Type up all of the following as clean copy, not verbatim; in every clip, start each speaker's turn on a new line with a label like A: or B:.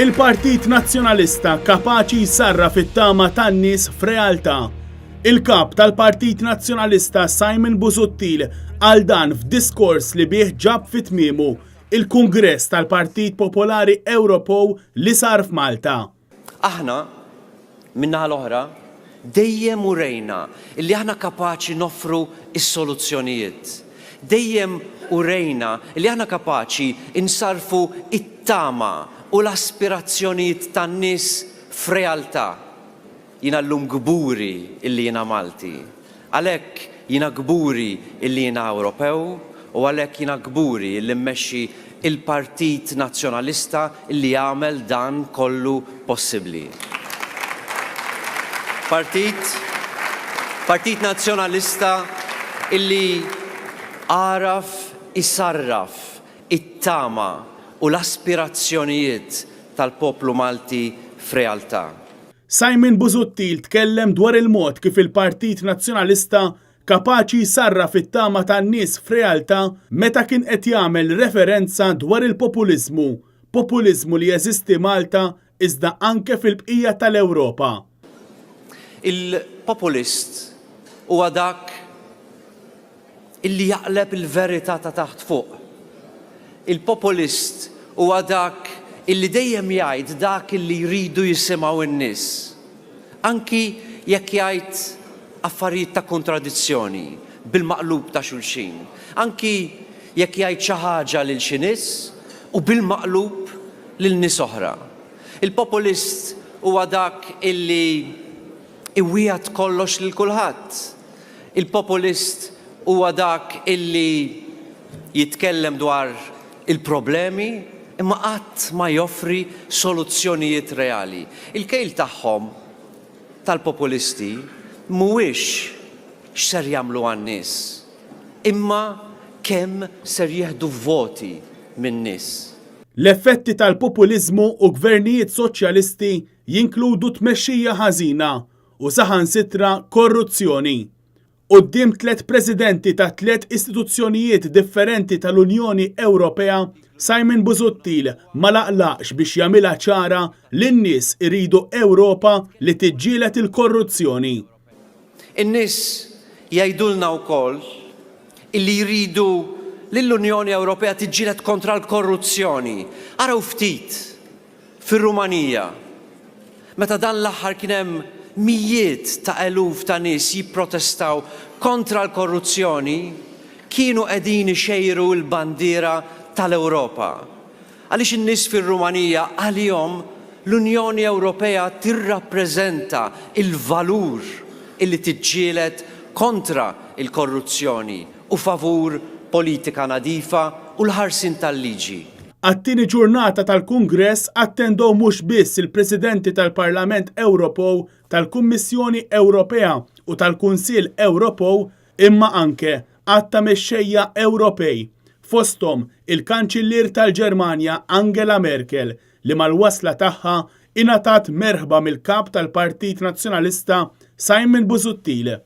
A: Il-Partit Nazzjonalista kapaċi jsarraf it-tama tan-nies f'realtà. Il-kap tal-Partit Nazzjonalista Simon Busuttil għal dan f'diskors li bih ġab fit-tmiemu il-Kungress tal-Partit Popolari Ewropew li sar f'Malta.
B: Aħna minnaħa l-oħra dejjem urejna illi aħna kapaċi noffru is-soluzzjonijiet. Dejjem urejna illi aħna kapaċi insarfu it-tama u l-aspirazzjonijiet tan-nies f'realtà. Jiena llum gburi illi jiena Malti. Għalhekk jiena gburi illi jiena Ewropew u għalhekk jiena gburi illi mmexxi il-Partit Nazzjonalista illi jagħmel dan kollu possibbli. Partit Nazzjonalista illi għaraf isarraf it-tama u l-aspirazzjonijiet tal-poplu Malti f'realtà.
A: Simon Busuttil tkellem dwar il-mod kif il-Partit Nazzjonalista kapaċi jsarraf it-tama tan-nies f'realtà meta kien qed jagħmel referenza dwar il-populiżmu, populiżmu li jeżisti Malta iżda anke fil-bqija tal-Ewropa.
B: Il-populist huwa dak illi jaqleb il-verità ta' taħt fuq. Il-populist huwa dak illi dejjem jgħid dak illi jridu jisimgħu n-nies. Anki jekk jgħid affarijiet ta' kontradizzjoni bil-maqlub ta' xulxin. Anki jekk jgħid xi ħaġa lil xi nies u bil-maqlub lil nies oħra. Il-populist huwa dak illi iwieħed kollox lil kulħadd. Il-populist huwa dak illi jitkellem dwar il-problemi imma qatt ma joffri soluzzjonijiet reali. Il-kejl tagħhom tal-populisti mhuwiex x'ser jagħmlu għan-nies, imma kemm ser jieħdu voti min-nies.
A: L-effetti tal-populiżmu u gvernijiet soċjalisti jinkludu tmexxija ħażina u saħansitra korruzzjoni. Quddiem 3 presidenti ta' 3 istituzzjonijiet differenti tal-Unjoni Ewropea, Simon Busuttil ma laqlaqx biex jagħmilha ċara li n-nies iridu Ewropa li tiġġieled il-korruzzjoni.
B: In-nies jgħidulna wkoll illi jridu li l-Unjoni Ewropea tiġġieled kontra l-korruzzjoni. Araw ftit fir-Rumanija meta dan l-aħħar kien hemm mijiet ta' eluf ta' nies jipprotestaw kontra l-korruzzjoni, kienu qegħdin ixejru l-bandiera tal-Ewropa. Għaliex in-nies fir-Rumanija għalihom l-Unjoni Ewropea tirrappreżenta il-valur illi tiġġieled kontra il-korruzzjoni u favur politika nadifa u l-ħarsin tal-liġi.
A: Għat-tieni ġurnata tal-Kungress attendew mhux biss il-Presidenti tal-Parlament Ewropew, tal-Kummissjoni Ewropea u tal-Kunsill Ewropew imma anke għatta mexxejja Ewropej, fosthom il-Kanċillier tal-Ġermanja Angela Merkel li mal-wasla tagħha ingħatat merħba mill-kap tal-Partit Nazzjonalista Simon Busuttil.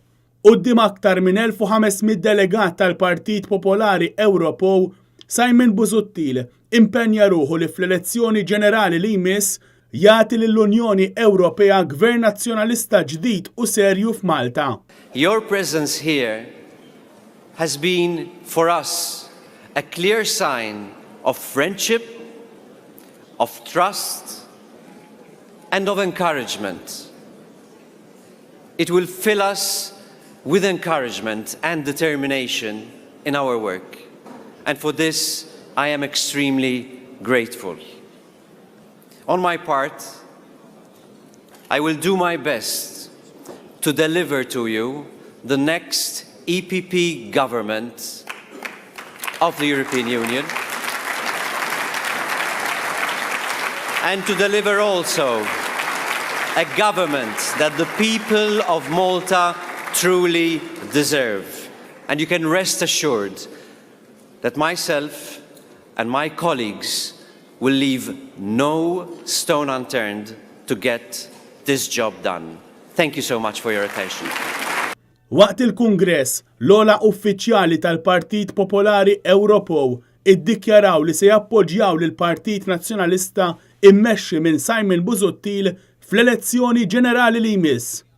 A: Quddiem aktar minn 1500 delegat tal-Partit Popolari Ewropew, Simon Busuttil impenja ruħu li fl-elezzjoni ġenerali li jmiss jagħti lill-Unjoni Ewropea gvern nazzjonalista ġdid u serju f'Malta.
B: Your presence here has been for us a clear sign of friendship, of trust, and of encouragement. It will fill us with encouragement and determination in our work. And for this, I am extremely grateful. On my part, I will do my best to deliver to you the next EPP government of the European Union and to deliver also a government that the people of Malta truly deserve. And you can rest assured that myself and my colleagues will leave no stone unturned to get this job done. Thank you so much for your attention.
A: Waqt il-Kungress, l-ola uffiċjali tal-Partit Popolari Ewropew iddikjaraw li se jappoġġjaw lill Partit Nazzjonalista immexxi minn Simon Busuttil fl-elezzjoni ġenerali li jmiss.